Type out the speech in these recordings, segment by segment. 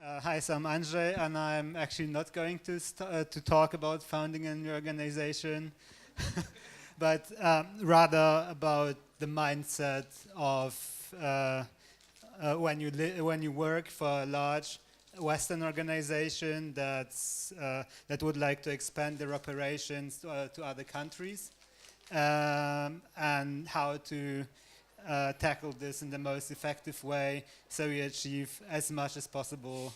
Hi, so I'm Andrzej, and I'm actually not going to talk about founding a new organization, but rather about the mindset of when you work for a large Western organization that would like to expand their operations to other countries, and how to tackle this in the most effective way so we achieve as much as possible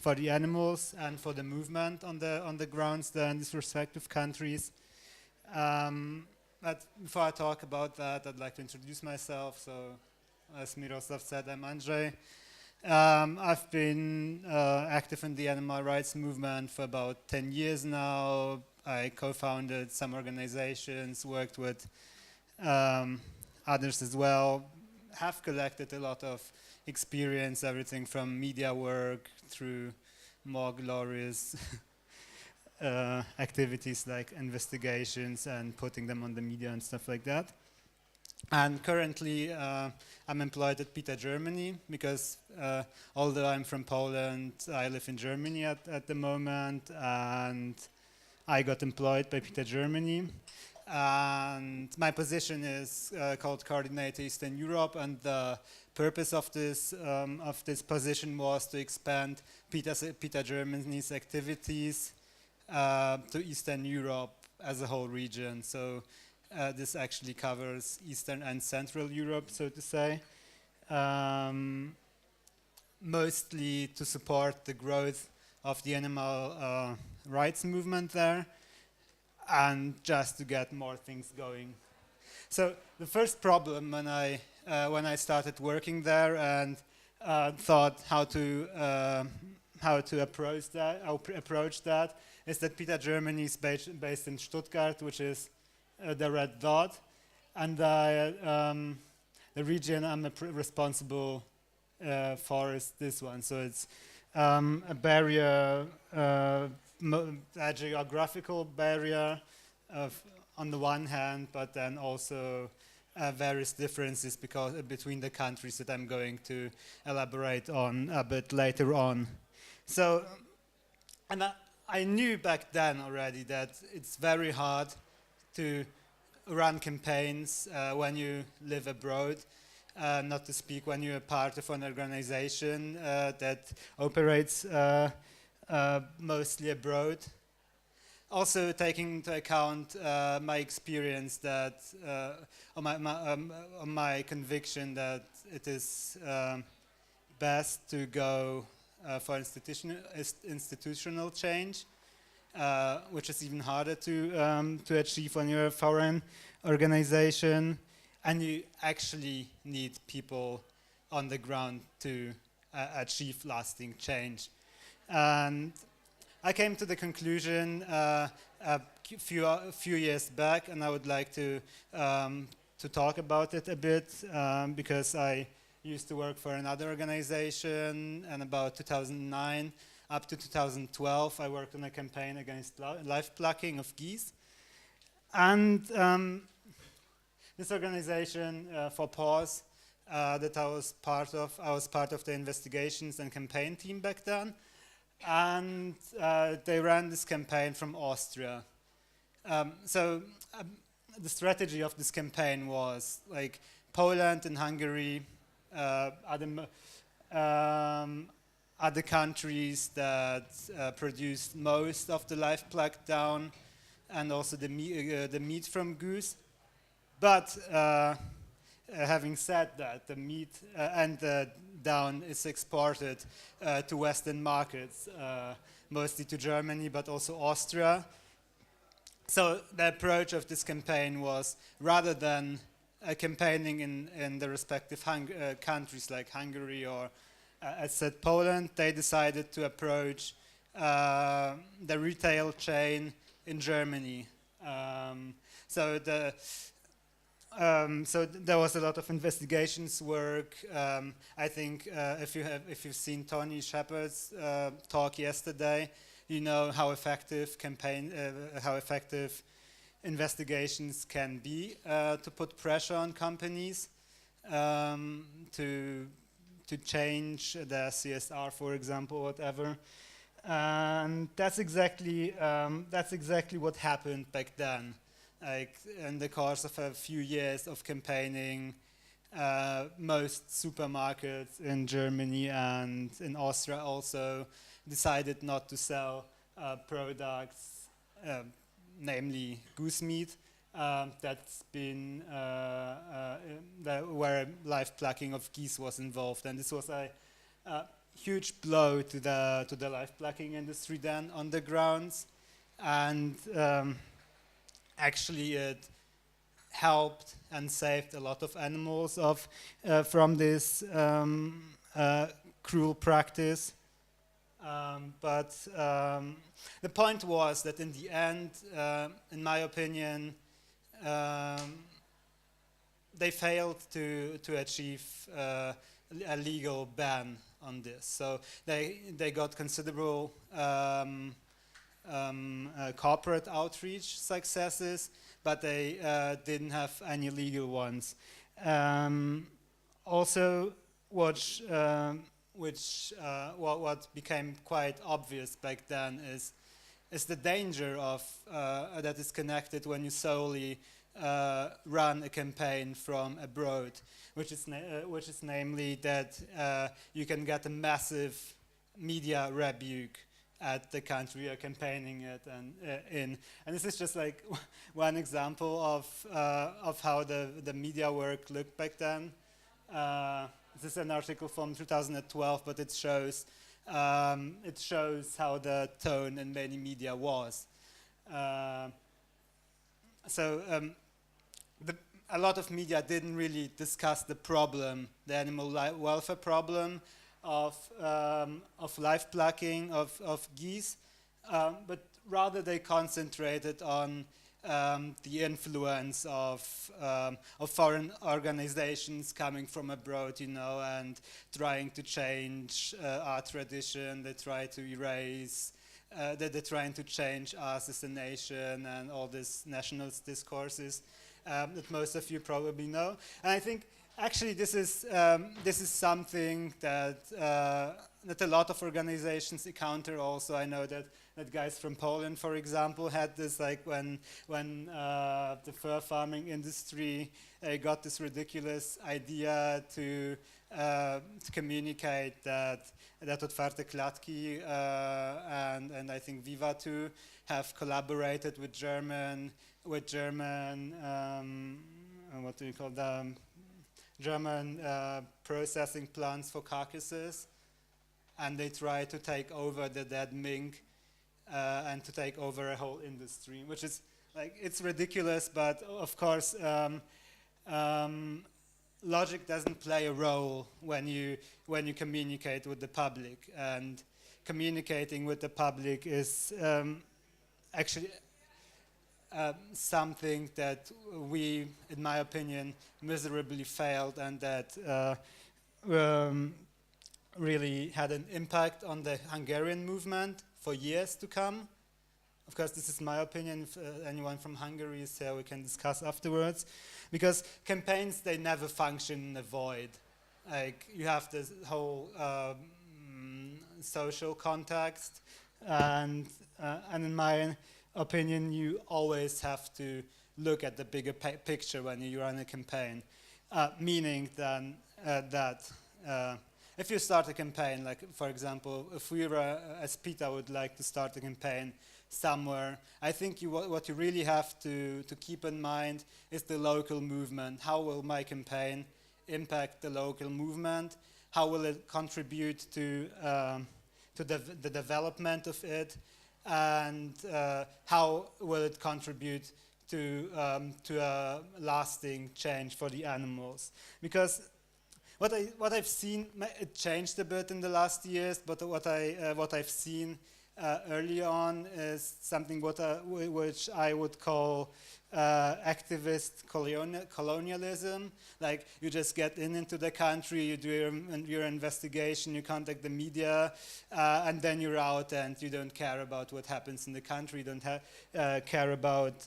for the animals and for the movement on the grounds there in these respective countries. But before I talk about that, I'd like to introduce myself. So, as Miroslav said, I'm Andrzej. I've been active in the animal rights movement for about 10 years now. I co-founded some organizations, worked with others as well, have collected a lot of experience, everything from media work through more glorious activities like investigations and putting them on the media and stuff like that. And currently I'm employed at PETA Germany because although I'm from Poland, I live in Germany at the moment, and I got employed by PETA Germany. And my position is called Coordinator Eastern Europe, and the purpose of this position was to expand PETA Germany's activities to Eastern Europe as a whole region. So this actually covers Eastern and Central Europe, so to say, mostly to support the growth of the animal rights movement there, and just to get more things going. So the first problem when I started working there and thought how to approach that is that PETA Germany is based in Stuttgart, which is the red dot, and the region I'm responsible for is this one. So it's a barrier. A geographical barrier on the one hand, but then also various differences between the countries that I'm going to elaborate on a bit later on. So, and I knew back then already that it's very hard to run campaigns when you live abroad, not to speak when you're part of an organization that operates mostly abroad. Also taking into account my experience that, my conviction that it is best to go for institutional change, which is even harder to achieve when you're a foreign organization, and you actually need people on the ground to achieve lasting change. And I came to the conclusion a few years back, and I would like to talk about it a bit because I used to work for another organization, and about 2009 up to 2012 I worked on a campaign against live plucking of geese. And this organization, for Paws, that I was part of the investigations and campaign team back then. And they ran this campaign from Austria. So the strategy of this campaign was like Poland and Hungary are the countries that produced most of the live plucked down and also the meat from goose. But having said that, the meat and the down is exported to Western markets, mostly to Germany, but also Austria. So the approach of this campaign was, rather than campaigning in the respective countries like Hungary or, as said, Poland, they decided to approach the retail chain in Germany. So there was a lot of investigations work. I think if you've seen Tony Shepard's talk yesterday, you know how effective investigations can be to put pressure on companies to to change the CSR, for example, whatever. And that's exactly what happened back then. Like in the course of a few years of campaigning, most supermarkets in Germany and in Austria also decided not to sell products, namely goose meat, that's been where live plucking of geese was involved, and this was a huge blow to the live plucking industry then on the grounds, and actually it helped and saved a lot of animals from this cruel practice. But the point was that in the end, in my opinion, they failed to achieve a legal ban on this. So they got considerable corporate outreach successes, but they didn't have any legal ones. Also, what became quite obvious back then is the danger of that is connected when you solely run a campaign from abroad, which is namely that you can get a massive media rebuke at the country you're campaigning it in. And this is just like one example of how the media work looked back then. This is an article from 2012, but it shows how the tone in many media was. A lot of media didn't really discuss the problem, the animal welfare problem of live plucking of geese, but rather they concentrated on the influence of foreign organizations coming from abroad, and trying to change our tradition. They try to erase. They're trying to change us as a nation and all these nationalist discourses that most of you probably know. And I think actually this is something that a lot of organizations encounter also. I know that guys from Poland, for example, had this, like when the fur farming industry got this ridiculous idea to communicate that Otwarte Klatki and I think Viva too have collaborated with German what do you call them, German processing plants for carcasses, and they try to take over the dead mink and to take over a whole industry, which is like, it's ridiculous, but of course logic doesn't play a role when you communicate with the public, and communicating with the public is actually something that we, in my opinion, miserably failed, and that really had an impact on the Hungarian movement for years to come. Of course, this is my opinion. If anyone from Hungary is here, we can discuss afterwards. Because campaigns, they never function in a void. Like, you have this whole social context, and in my opinion, you always have to look at the bigger picture when you run a campaign. Meaning then that if you start a campaign, like for example, if we were, as PETA would like to start a campaign somewhere, I think what you really have to keep in mind is the local movement. How will my campaign impact the local movement? How will it contribute to the development of it? And how will it contribute to a lasting change for the animals? Because what I've seen, it changed a bit in the last years, but what I've seen early on is something which I would call activist colonialism. Like, you just get into the country, you do your investigation, you contact the media, and then you're out, and you don't care about what happens in the country. You don't care about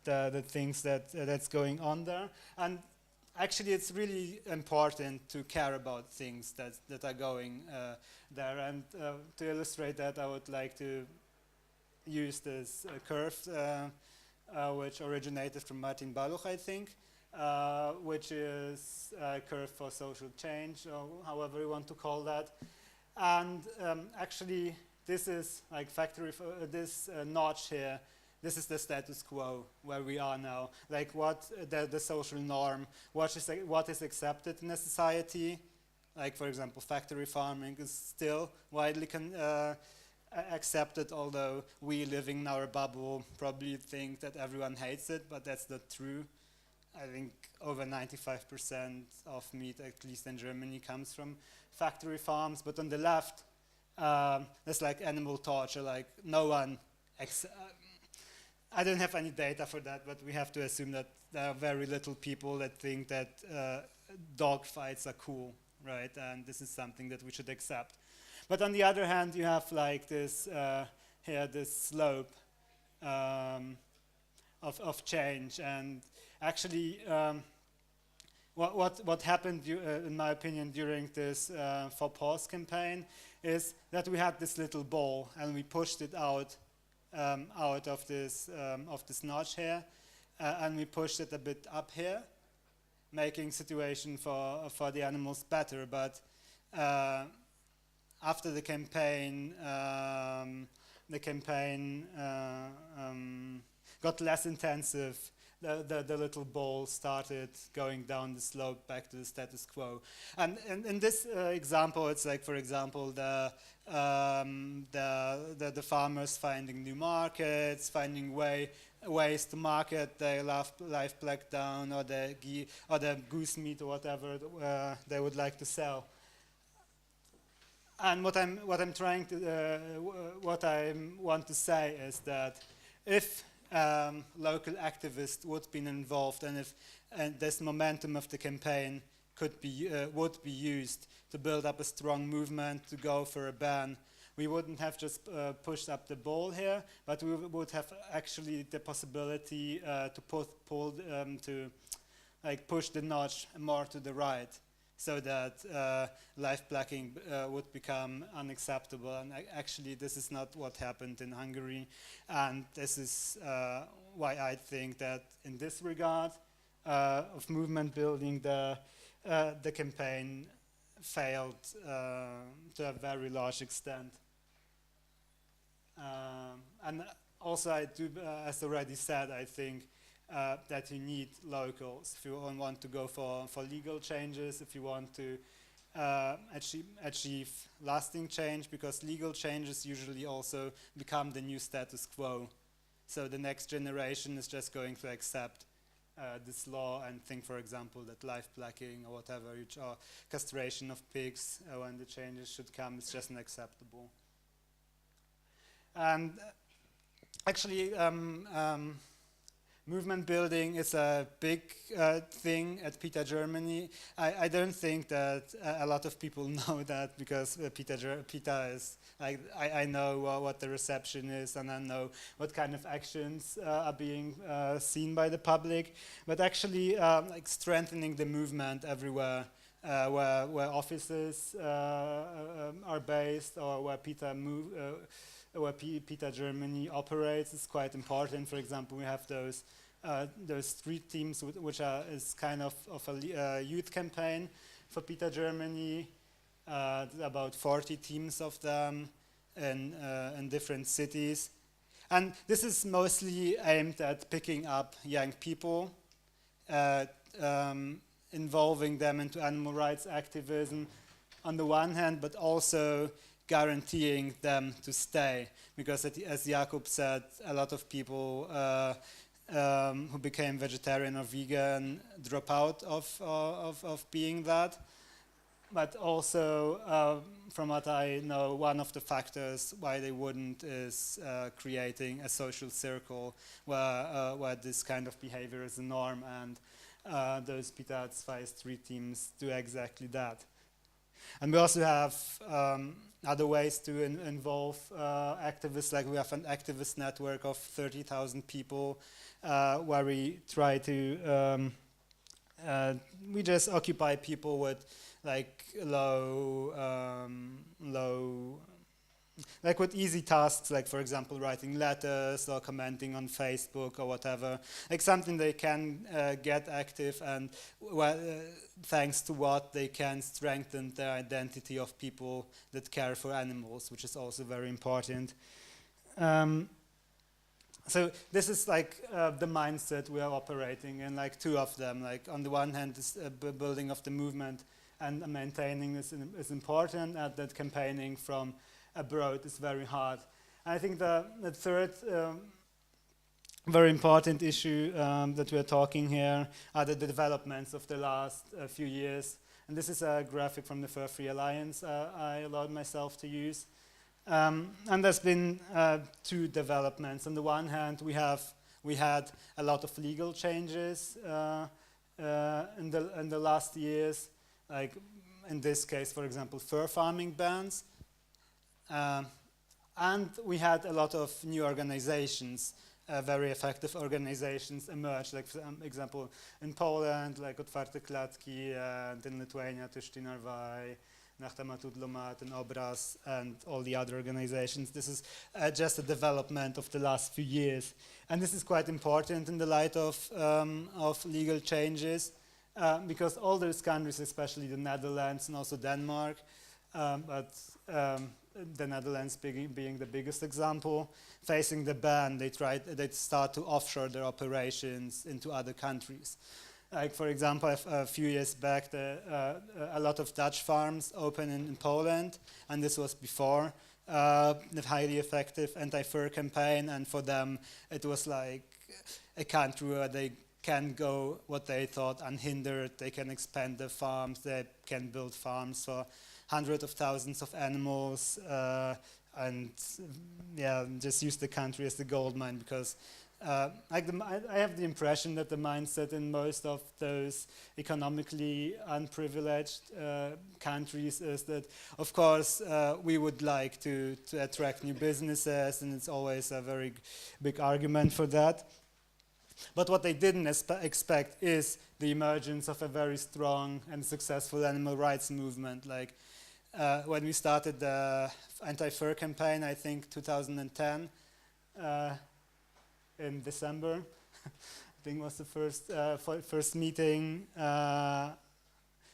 the things that's going on there. And actually it's really important to care about things that are going there. And to illustrate that, I would like to use this curve, which originated from Martin Baluch, I think, which is a curve for social change, or however you want to call that. And actually, this is like this notch here. This is the status quo where we are now. Like what the social norm, what is accepted in a society. Like for example, factory farming is still widely accepted, although we living in our bubble probably think that everyone hates it, but that's not true. I think over 95% of meat, at least in Germany, comes from factory farms. But on the left, there's like animal torture, like no one, I don't have any data for that, but we have to assume that there are very little people that think that dog fights are cool, right? And this is something that we should accept. But on the other hand, you have like this here, this slope of change. And actually, what happened, in my opinion, during this For Pause campaign is that we had this little ball and we pushed it out of this notch here, and we pushed it a bit up here, making situation for the animals better. But after the campaign got less intensive. The little ball started going down the slope back to the status quo. And in this example, it's like, for example, the farmers finding new markets, finding ways to market their live black down or the goose meat or whatever they would like to sell. And what I want to say is that if local activists would have been involved, and if this momentum of the campaign would be used to build up a strong movement to go for a ban, we wouldn't have just pushed up the ball here, but we would have actually the possibility to push the notch more to the right, so that live blacking would become unacceptable. And actually, this is not what happened in Hungary. And this is why I think that in this regard of movement building, the campaign failed to a very large extent. And also, I do, as already said, I think that you need locals if you want to go for legal changes, if you want to achieve lasting change, because legal changes usually also become the new status quo. So the next generation is just going to accept this law and think, for example, that live blacking or whatever, or castration of pigs, when the changes should come, is just unacceptable. And actually, movement building is a big thing at PETA Germany. I don't think that a lot of people know that, because PETA is, like, I know what the reception is, and I know what kind of actions are being seen by the public. But actually, like strengthening the movement everywhere where offices are based, or where PETA Germany operates, is quite important. For example, we have those street teams, which is kind of a youth campaign for PETA Germany. About 40 teams of them in different cities, and this is mostly aimed at picking up young people, involving them into animal rights activism on the one hand, but also guaranteeing them to stay, because as Jakub said, a lot of people who became vegetarian or vegan drop out of being that. But also, from what I know, one of the factors why they wouldn't is creating a social circle where this kind of behavior is a norm, and those PETA street teams do exactly that. And we also have other ways to involve activists, like we have an activist network of 30,000 people where we try to we just occupy people with like like with easy tasks, like for example writing letters or commenting on Facebook or whatever, like something they can get active, and thanks to what they can strengthen their identity of people that care for animals, which is also very important. So this is like the mindset we are operating in, like two of them. Like on the one hand, this building of the movement and maintaining is important, and that campaigning from abroad is very hard. And I think the third very important issue that we're talking here are the developments of the last few years. And this is a graphic from the Fur Free Alliance I allowed myself to use. And there's been two developments. On the one hand, we had a lot of legal changes in the last years, like in this case, for example, fur farming bans. And we had a lot of new organizations, very effective organizations emerge, like for example in Poland, like Otwarte Klatki, and in Lithuania, Tushti Narvaj, Nachtamatut Lomat and Obraz, and all the other organizations. This is just a development of the last few years. And this is quite important in the light of legal changes, because all those countries, especially the Netherlands and also Denmark, but the Netherlands being the biggest example, facing the ban, they start to offshore their operations into other countries. Like for example, a few years back, a lot of Dutch farms opened in Poland, and this was before the highly effective anti-fur campaign. And for them, it was like a country where they can go what they thought unhindered. They can expand their farms. They can build farms for hundreds of thousands of animals, and yeah, just use the country as the gold mine, because I have the impression that the mindset in most of those economically unprivileged countries is that, of course, we would like to attract new businesses, and it's always a very big argument for that. But what they didn't expect is the emergence of a very strong and successful animal rights movement. Like when we started the anti-fur campaign, I think 2010, in December, I think was the first meeting.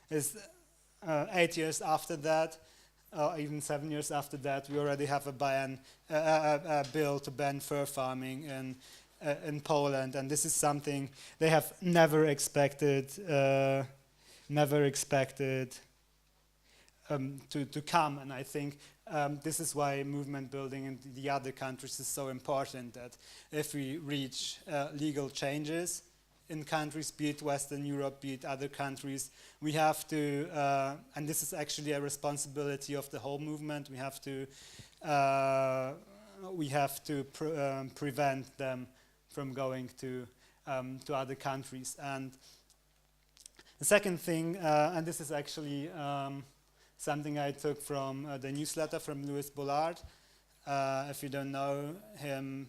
Is 8 years after that, or even 7 years after that, we already have a bill to ban fur farming in Poland, and this is something they have never expected to come. And I think this is why movement building in the other countries is so important, that if we reach legal changes in countries, be it Western Europe, be it other countries, we have to, and this is actually a responsibility of the whole movement, we have to prevent them from going to other countries. And the second thing, and this is actually something I took from the newsletter from Louis Bollard. If you don't know him,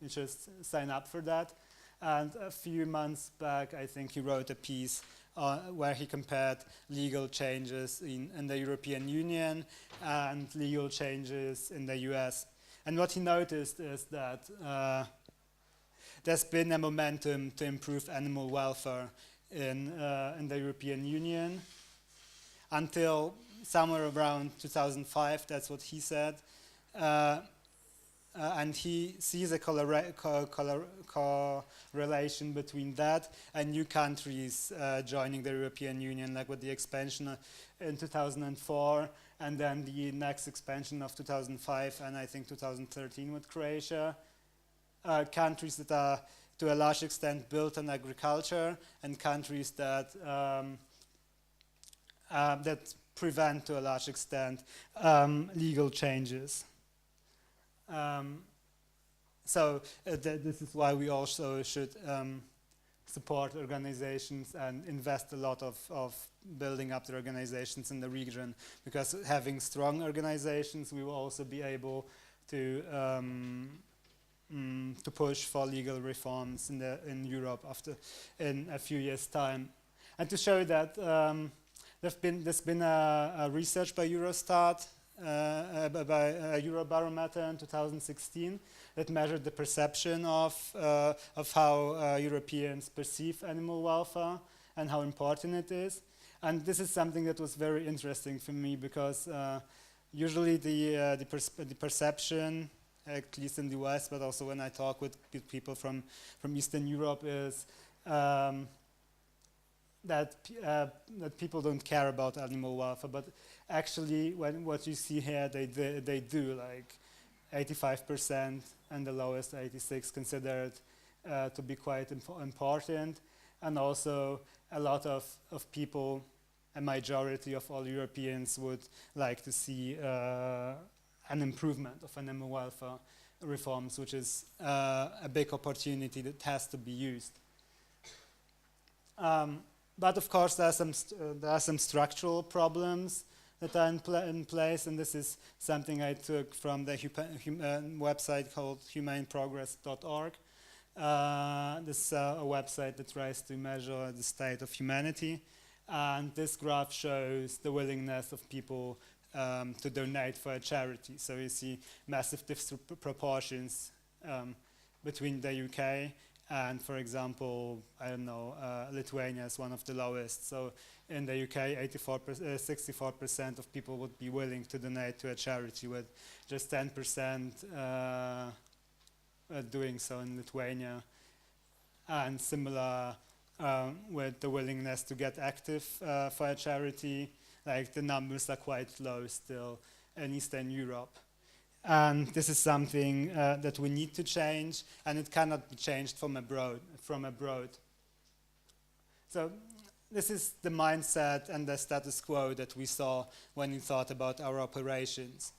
you just sign up for that. And a few months back, I think he wrote a piece where he compared legal changes in the European Union and legal changes in the US. And what he noticed is that there's been a momentum to improve animal welfare in the European Union until somewhere around 2005, that's what he said. And he sees a correlation between that and new countries joining the European Union, like with the expansion in 2004, and then the next expansion of 2005, and I think 2013 with Croatia. Countries that are to a large extent built on agriculture, and countries that that prevent to a large extent legal changes. So this is why we also should support organizations and invest a lot of building up the organizations in the region, because having strong organizations, we will also be able to to push for legal reforms in Europe in a few years' time, and to show that there's been a research by Eurostat, by Eurobarometer in 2016 that measured the perception of how Europeans perceive animal welfare and how important it is. And this is something that was very interesting for me because usually the perception, at least in the West, but also when I talk with people from Eastern Europe, is that people don't care about animal welfare. But actually, what you see here, they do. Like 85% and the lowest 86 considered to be quite important, and also a lot of people, a majority of all Europeans, would like to see an improvement of animal welfare reforms, which is a big opportunity that has to be used. But of course, there are some structural problems that are in place, and this is something I took from the website called humaneprogress.org. This is a website that tries to measure the state of humanity, and this graph shows the willingness of people to donate for a charity. So you see massive proportions between the UK and, for example, I don't know, Lithuania is one of the lowest. So in the UK, 64% of people would be willing to donate to a charity, with just 10% doing so in Lithuania. And similar with the willingness to get active for a charity, like the numbers are quite low still in Eastern Europe. And this is something that we need to change, and it cannot be changed from abroad. So this is the mindset and the status quo that we saw when we thought about our operations.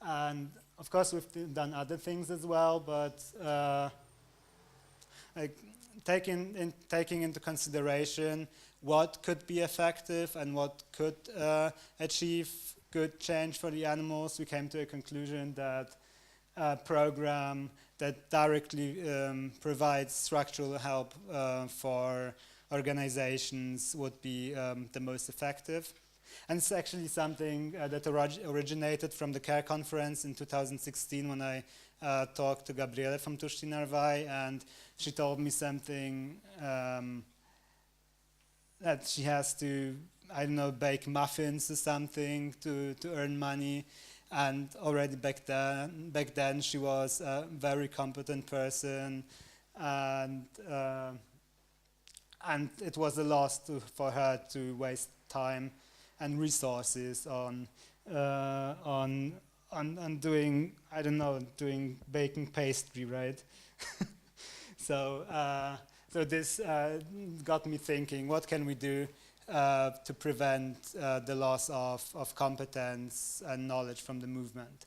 And of course, we've done other things as well, but like taking into consideration what could be effective and what could achieve good change for the animals, we came to a conclusion that a program that directly provides structural help for organizations would be the most effective. And it's actually something that originated from the CARE conference in 2016 when I talked to Gabriele from Tushti Narvai, and she told me something that she has to, I don't know, bake muffins or something to earn money. And already back then she was a very competent person, and it was a loss for her to waste time and resources on doing, I don't know, doing baking pastry, right? So this got me thinking, what can we do to prevent the loss of competence and knowledge from the movement?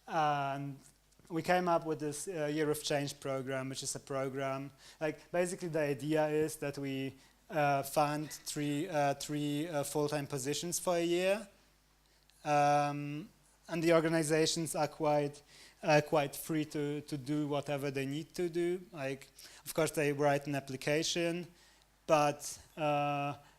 And we came up with this Year of Change program, which is a program, like basically the idea is that we fund three full-time positions for a year, and the organizations are quite free to do whatever they need to do. Like, of course, they write an application, but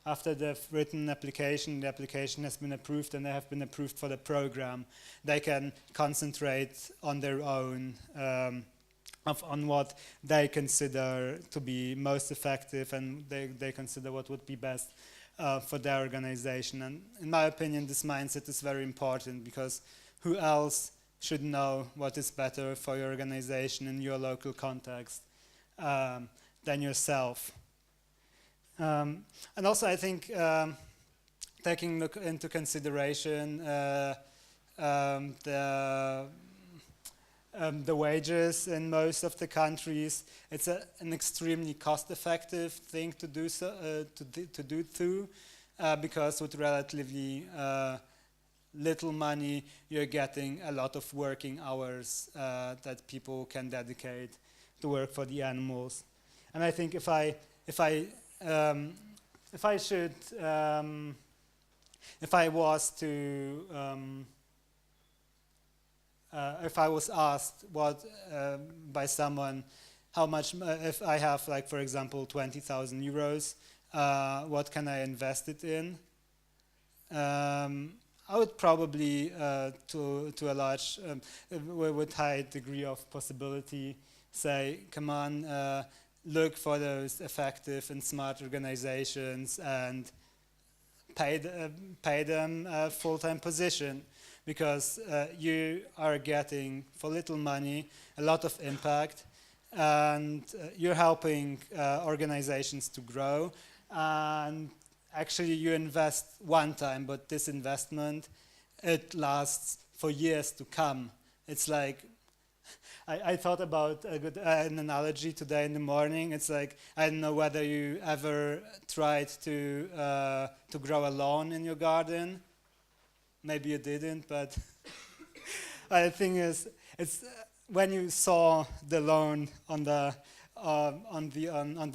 after they've written an application, the application has been approved and they have been approved for the program, they can concentrate on their own, on what they consider to be most effective, and they consider what would be best for their organization. And in my opinion, this mindset is very important, because who else should know what is better for your organization in your local context than yourself? And also, I think taking into consideration the wages in most of the countries, it's an extremely cost-effective thing to do because with relatively little money, you're getting a lot of working hours that people can dedicate to work for the animals. And I think if I if I was asked by someone how much, if I have, like, for example, 20,000 euros, what can I invest it in? I would probably, to a large, with high degree of possibility, say, come on, look for those effective and smart organizations and pay them a full-time position, because you are getting, for little money, a lot of impact, and you're helping organizations to grow. And actually you invest one time, but this investment, it lasts for years to come. It's like, I thought about an analogy today in the morning. It's like, I don't know whether you ever tried to grow a lawn in your garden. Maybe you didn't, but the thing is, it's when you saw the lawn on the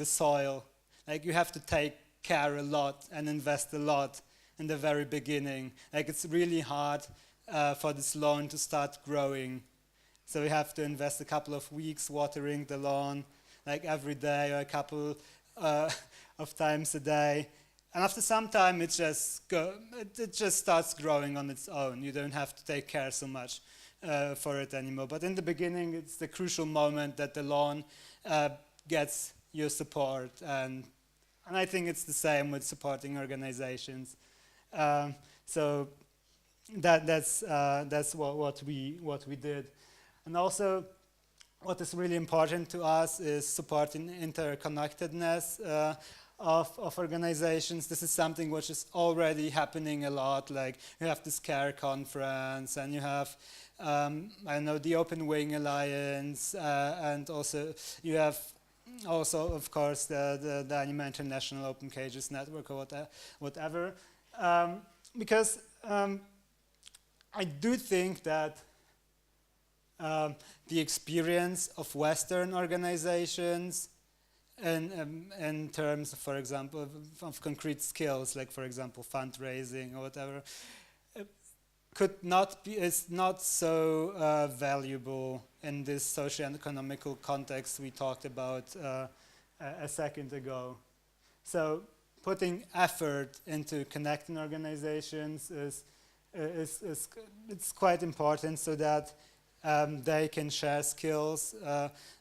soil, like, you have to take care a lot and invest a lot in the very beginning. Like, it's really hard for this lawn to start growing. So you have to invest a couple of weeks watering the lawn, like every day or a couple of times a day. And after some time, it just starts growing on its own. You don't have to take care so much for it anymore. But in the beginning, it's the crucial moment that the lawn gets your support. And I think it's the same with supporting organizations. So that's what we did. And also, what is really important to us is supporting interconnectedness of organizations. This is something which is already happening a lot. Like, you have this CARE conference, and you have, I don't know, the Open Wing Alliance, and also you have also, of course, the Anima International Open Cages Network, or whatever. Because I do think that the experience of Western organizations in terms of, for example, of concrete skills, like, for example, fundraising or whatever, is not so valuable in this social and economical context we talked about a second ago. So putting effort into connecting organizations it's quite important, so that they can share skills.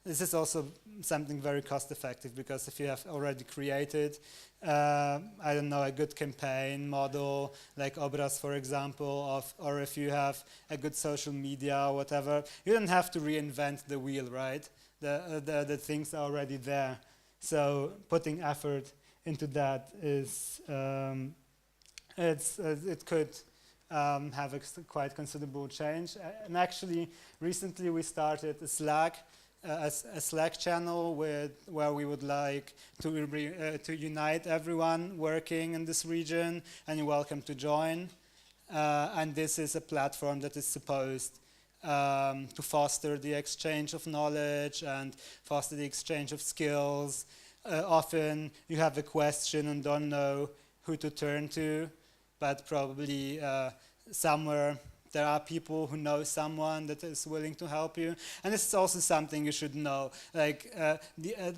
This is also something very cost effective, because if you have already created, I don't know, a good campaign model, like Obraz, for example, or if you have a good social media or whatever, you don't have to reinvent the wheel, right? The things are already there. So putting effort into that is, it could have a quite considerable change. And actually, recently we started a Slack channel where we would like to unite everyone working in this region, and you're welcome to join. And this is a platform that is supposed to foster the exchange of knowledge and foster the exchange of skills. Often you have a question and don't know who to turn to, but probably somewhere there are people who know someone that is willing to help you. And this is also something you should know. Like the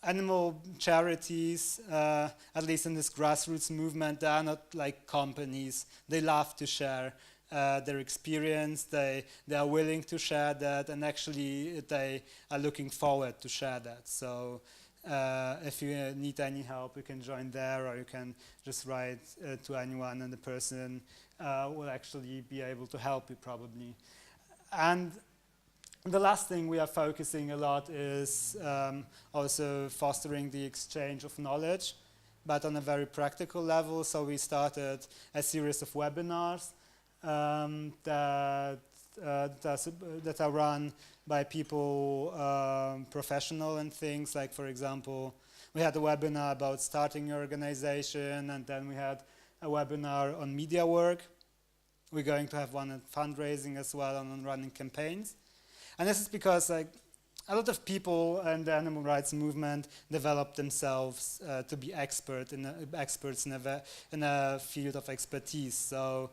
animal charities, at least in this grassroots movement, they are not like companies. They love to share their experience. They are willing to share that, and actually they are looking forward to share that. So if you need any help, you can join there, or you can just write to anyone, and the person will actually be able to help you probably. And the last thing we are focusing a lot is also fostering the exchange of knowledge, but on a very practical level. So we started a series of webinars that are run by people professional in things. Like, for example, we had a webinar about starting your organization, and then we had a webinar on media work. We're going to have one on fundraising as well, and on running campaigns. And this is because, like, a lot of people in the animal rights movement develop themselves to be experts in a field of expertise. So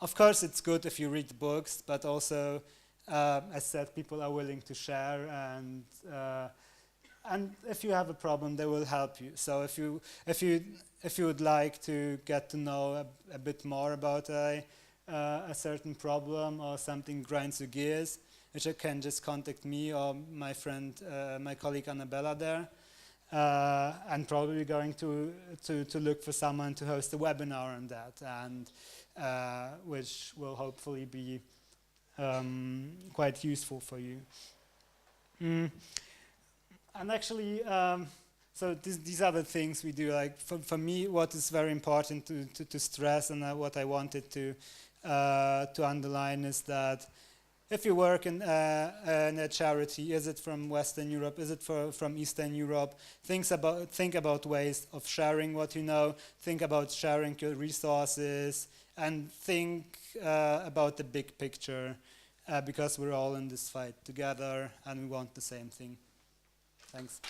Of course, it's good if you read books, but also, as said, people are willing to share, and if you have a problem, they will help you. So if you would like to get to know a bit more about a certain problem or something grinds your gears, you can just contact me or my friend, my colleague Annabella there. And probably going to look for someone to host a webinar on that, and which will hopefully be quite useful for you. And actually, so these are the things we do. Like for me, what is very important to stress, and what I wanted to underline, is that if you work in a charity, is it from Western Europe, is it from Eastern Europe, think about ways of sharing what you know, think about sharing your resources, and think about the big picture, because we're all in this fight together and we want the same thing. Thanks.